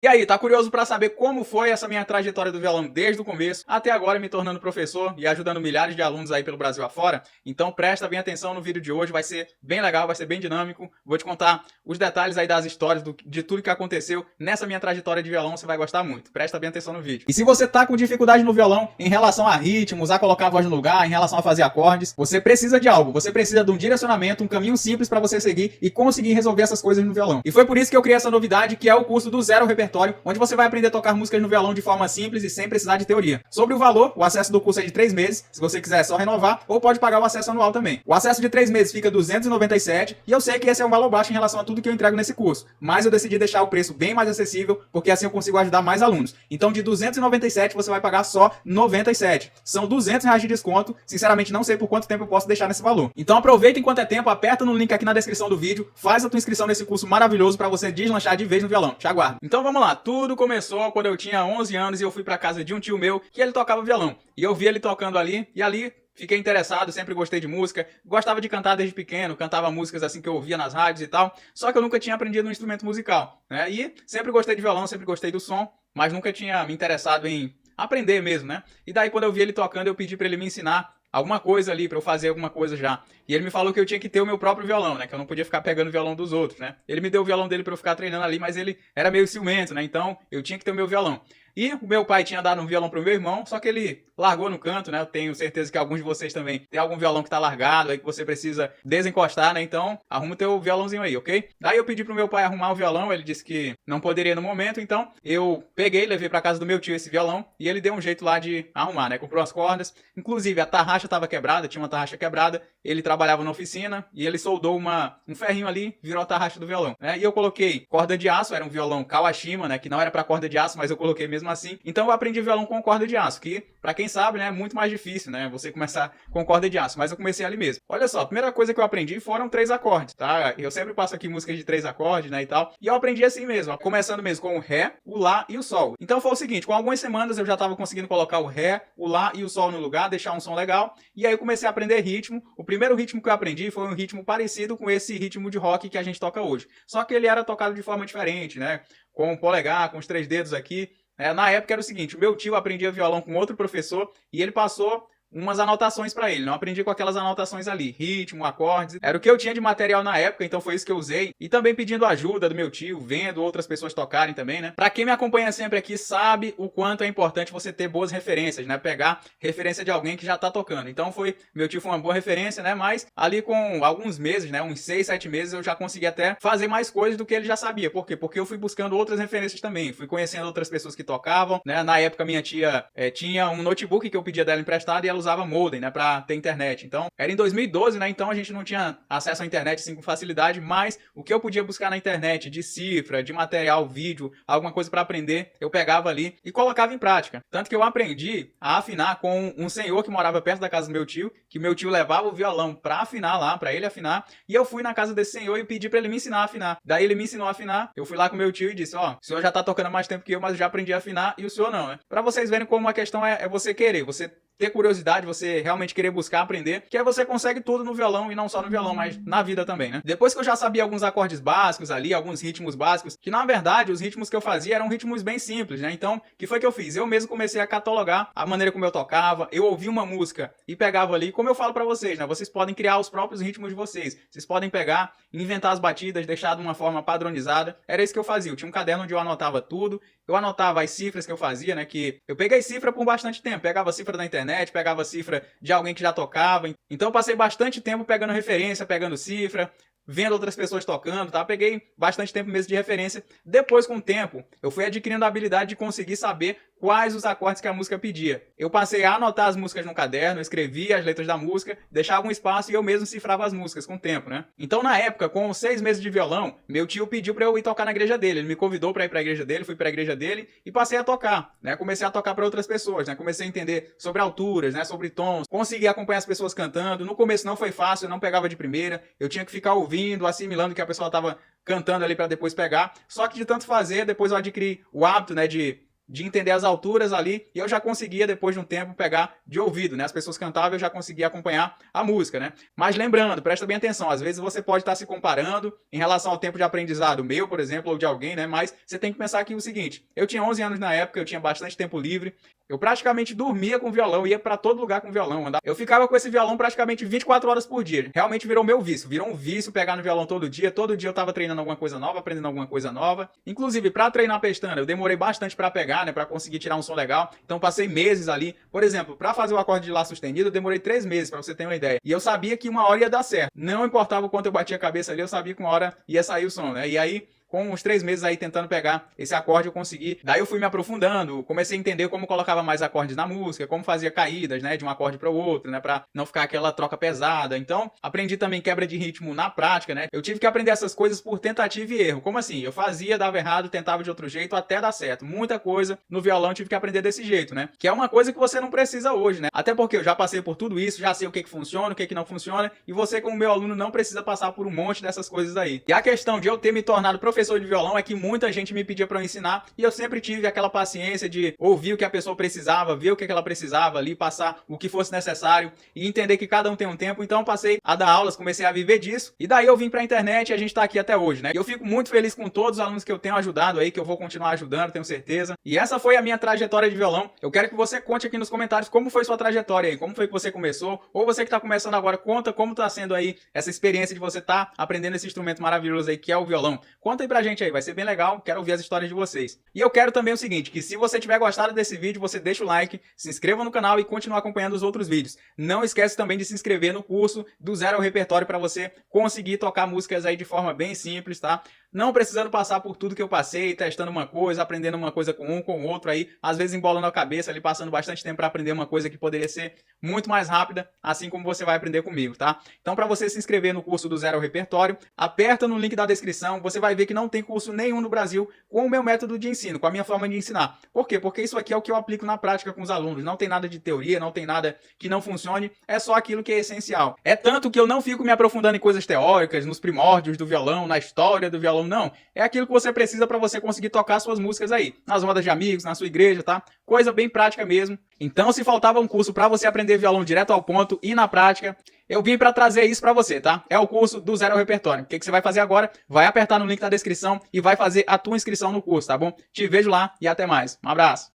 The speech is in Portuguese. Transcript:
E aí, tá curioso para saber como foi essa minha trajetória do violão desde o começo até agora me tornando professor e ajudando milhares de alunos aí pelo Brasil afora? Então presta bem atenção no vídeo de hoje, vai ser bem legal, vai ser bem dinâmico. Vou te contar os detalhes aí das histórias, de tudo que aconteceu nessa minha trajetória de violão, você vai gostar muito. Presta bem atenção no vídeo. E se você tá com dificuldade no violão em relação a ritmos, a colocar a voz no lugar, em relação a fazer acordes, você precisa de algo, você precisa de um direcionamento, um caminho simples para você seguir e conseguir resolver essas coisas no violão. E foi por isso que eu criei essa novidade, que é o curso do Zero Repertório, onde você vai aprender a tocar músicas no violão de forma simples e sem precisar de teoria. Sobre o valor, o acesso do curso é de 3 meses, se você quiser é só renovar, ou pode pagar o acesso anual também. O acesso de 3 meses fica R$ 297, e eu sei que esse é um valor baixo em relação a tudo que eu entrego nesse curso, mas eu decidi deixar o preço bem mais acessível, porque assim eu consigo ajudar mais alunos. Então de 297 você vai pagar só 97. São R$ 200 de desconto, sinceramente não sei por quanto tempo eu posso deixar nesse valor. Então aproveita enquanto é tempo, aperta no link aqui na descrição do vídeo, faz a tua inscrição nesse curso maravilhoso para você deslanchar de vez no violão. Te aguardo. Então vamos lá, tudo começou quando eu tinha 11 anos e eu fui pra casa de um tio meu que ele tocava violão. E eu vi ele tocando ali, e ali fiquei interessado, sempre gostei de música, gostava de cantar desde pequeno, cantava músicas assim que eu ouvia nas rádios e tal, só que eu nunca tinha aprendido um instrumento musical, né? E sempre gostei de violão, sempre gostei do som, mas nunca tinha me interessado em aprender mesmo, né? E daí quando eu vi ele tocando, eu pedi pra ele me ensinar alguma coisa ali, pra eu fazer alguma coisa já. E ele me falou que eu tinha que ter o meu próprio violão, né? Que eu não podia ficar pegando o violão dos outros, né? Ele me deu o violão dele pra eu ficar treinando ali, mas ele era meio ciumento, né? Então eu tinha que ter o meu violão. E o meu pai tinha dado um violão pro meu irmão, só que ele largou no canto, né? Eu tenho certeza que alguns de vocês também tem algum violão que tá largado aí que você precisa desencostar, né? Então, arruma o teu violãozinho aí, ok? Daí eu pedi pro meu pai arrumar o violão, ele disse que não poderia no momento, então eu peguei, levei pra casa do meu tio esse violão e ele deu um jeito lá de arrumar, né? Comprou as cordas, inclusive a tarraxa tava quebrada, tinha uma tarraxa quebrada, ele trabalhava na oficina e ele soldou um ferrinho ali, virou a tarraxa do violão, né? E eu coloquei corda de aço, era um violão Kawashima, né? Que não era pra corda de aço, mas eu coloquei mesmo assim. Então eu aprendi violão com corda de aço, que pra quem sabe, né, é muito mais difícil, né, você começar com corda de aço, mas eu comecei ali mesmo. Olha só, a primeira coisa que eu aprendi foram 3 acordes, tá? Eu sempre passo aqui músicas de 3 acordes, né, e tal, e eu aprendi assim mesmo, começando mesmo com o Ré, o Lá e o Sol. Então foi o seguinte, com algumas semanas eu já tava conseguindo colocar o Ré, o Lá e o Sol no lugar, deixar um som legal, e aí eu comecei a aprender ritmo. O primeiro ritmo que eu aprendi foi um ritmo parecido com esse ritmo de rock que a gente toca hoje, só que ele era tocado de forma diferente, né, com o polegar, com os 3 dedos aqui. Na época era o seguinte, o meu tio aprendia violão com outro professor e ele passou umas anotações para ele, não aprendi com aquelas anotações ali, ritmo, acordes, era o que eu tinha de material na época, então foi isso que eu usei, e também pedindo ajuda do meu tio, vendo outras pessoas tocarem também, né? Pra quem me acompanha sempre aqui sabe o quanto é importante você ter boas referências, né? Pegar referência de alguém que já tá tocando, então meu tio foi uma boa referência, né? Mas ali com alguns meses, né? Uns 6, 7 meses eu já consegui até fazer mais coisas do que ele já sabia, por quê? Porque eu fui buscando outras referências também, fui conhecendo outras pessoas que tocavam, né? Na época minha tia tinha um notebook que eu pedia dela emprestado e ela usava modem, né, pra ter internet. Então, era em 2012, né, então a gente não tinha acesso à internet assim com facilidade, mas o que eu podia buscar na internet de cifra, de material, vídeo, alguma coisa para aprender, eu pegava ali e colocava em prática. Tanto que eu aprendi a afinar com um senhor que morava perto da casa do meu tio, que meu tio levava o violão para afinar lá, para ele afinar, e eu fui na casa desse senhor e pedi para ele me ensinar a afinar. Daí ele me ensinou a afinar, eu fui lá com meu tio e disse, ó, o senhor já tá tocando há mais tempo que eu, mas eu já aprendi a afinar e o senhor não, né? Para vocês verem como a questão é você querer, você ter curiosidade, você realmente querer buscar aprender, que aí você consegue tudo no violão, e não só no violão, mas na vida também, né? Depois que eu já sabia alguns acordes básicos ali, alguns ritmos básicos, que na verdade os ritmos que eu fazia eram ritmos bem simples, né? Então, o que foi que eu fiz? Eu mesmo comecei a catalogar a maneira como eu tocava, eu ouvia uma música e pegava ali, como eu falo pra vocês, né? Vocês podem criar os próprios ritmos de vocês, vocês podem pegar, inventar as batidas, deixar de uma forma padronizada, era isso que eu fazia, eu tinha um caderno onde eu anotava tudo, eu anotava as cifras que eu fazia, né? Que eu peguei cifra por bastante tempo, pegava cifra da internet, pegava cifra de alguém que já tocava. Então eu passei bastante tempo pegando referência, pegando cifra, vendo outras pessoas tocando, tá? Peguei bastante tempo mesmo de referência. Depois, com o tempo, eu fui adquirindo a habilidade de conseguir saber quais os acordes que a música pedia. Eu passei a anotar as músicas no caderno, escrevia as letras da música, deixava um espaço e eu mesmo cifrava as músicas com o tempo, né? Então, na época, com 6 meses de violão, meu tio pediu pra eu ir tocar na igreja dele. Ele me convidou pra ir pra igreja dele, fui pra igreja dele e passei a tocar, né? Comecei a tocar pra outras pessoas, né? Comecei a entender sobre alturas, né? Sobre tons, consegui acompanhar as pessoas cantando. No começo não foi fácil, eu não pegava de primeira, eu tinha que ficar ouvindo, assimilando o que a pessoa tava cantando ali pra depois pegar. Só que de tanto fazer, depois eu adquiri o hábito, né? De de entender as alturas ali, e eu já conseguia, depois de um tempo, pegar de ouvido, né? As pessoas cantavam, eu já conseguia acompanhar a música, né? Mas lembrando, presta bem atenção, às vezes você pode estar se comparando em relação ao tempo de aprendizado meu, por exemplo, ou de alguém, né? Mas você tem que pensar aqui o seguinte, eu tinha 11 anos na época, eu tinha bastante tempo livre, eu praticamente dormia com violão, ia pra todo lugar com violão, andava. Eu ficava com esse violão praticamente 24 horas por dia. Realmente virou meu vício, virou um vício pegar no violão todo dia eu tava treinando alguma coisa nova, aprendendo alguma coisa nova. Inclusive, pra treinar a pestana, eu demorei bastante pra pegar, né, pra conseguir tirar um som legal. Então passei meses ali. Por exemplo, pra fazer o acorde de Lá sustenido, eu demorei 3 meses, pra você ter uma ideia. E eu sabia que uma hora ia dar certo. Não importava o quanto eu batia a cabeça ali, eu sabia que uma hora ia sair o som, né? E aí, com uns 3 meses aí tentando pegar esse acorde, eu consegui. Daí eu fui me aprofundando, comecei a entender como colocava mais acordes na música, como fazia caídas, né, de um acorde para o outro, né, para não ficar aquela troca pesada. Então, aprendi também quebra de ritmo na prática, né? Eu tive que aprender essas coisas por tentativa e erro. Como assim? Eu fazia, dava errado, tentava de outro jeito até dar certo. Muita coisa no violão eu tive que aprender desse jeito, né? Que é uma coisa que você não precisa hoje, né? Até porque eu já passei por tudo isso, já sei o que funciona, o que não funciona, e você como meu aluno não precisa passar por um monte dessas coisas aí. E a questão de eu ter me tornado professor de violão é que muita gente me pedia para eu ensinar e eu sempre tive aquela paciência de ouvir o que a pessoa precisava, ver o que ela precisava ali, passar o que fosse necessário e entender que cada um tem um tempo. Então eu passei a dar aulas, comecei a viver disso e daí eu vim para a internet e a gente tá aqui até hoje, né? E eu fico muito feliz com todos os alunos que eu tenho ajudado aí, que eu vou continuar ajudando, tenho certeza. E essa foi a minha trajetória de violão. Eu quero que você conte aqui nos comentários como foi sua trajetória aí, como foi que você começou, ou você que tá começando agora, conta como tá sendo aí essa experiência de você tá aprendendo esse instrumento maravilhoso aí que é o violão. Conta aí pra gente aí, vai ser bem legal, quero ouvir as histórias de vocês. E eu quero também o seguinte, que se você tiver gostado desse vídeo, você deixa o like, se inscreva no canal e continue acompanhando os outros vídeos. Não esquece também de se inscrever no curso do Zero ao Repertório para você conseguir tocar músicas aí de forma bem simples, tá? Não precisando passar por tudo que eu passei, testando uma coisa, aprendendo uma coisa com um, com o outro aí, às vezes embolando a cabeça ali, passando bastante tempo para aprender uma coisa que poderia ser muito mais rápida, assim como você vai aprender comigo, tá? Então, para você se inscrever no curso do Zero ao Repertório, aperta no link da descrição, você vai ver que não tem curso nenhum no Brasil com o meu método de ensino, com a minha forma de ensinar. Por quê? Porque isso aqui é o que eu aplico na prática com os alunos, não tem nada de teoria, não tem nada que não funcione, é só aquilo que é essencial. É tanto que eu não fico me aprofundando em coisas teóricas, nos primórdios do violão, na história do violão, não. É aquilo que você precisa para você conseguir tocar suas músicas aí, nas rodas de amigos, na sua igreja, tá? Coisa bem prática mesmo. Então, se faltava um curso para você aprender violão direto ao ponto e na prática, eu vim para trazer isso para você, tá? É o curso do Zero ao Repertório. O que você vai fazer agora? Vai apertar no link da descrição e vai fazer a tua inscrição no curso, tá bom? Te vejo lá e até mais. Um abraço.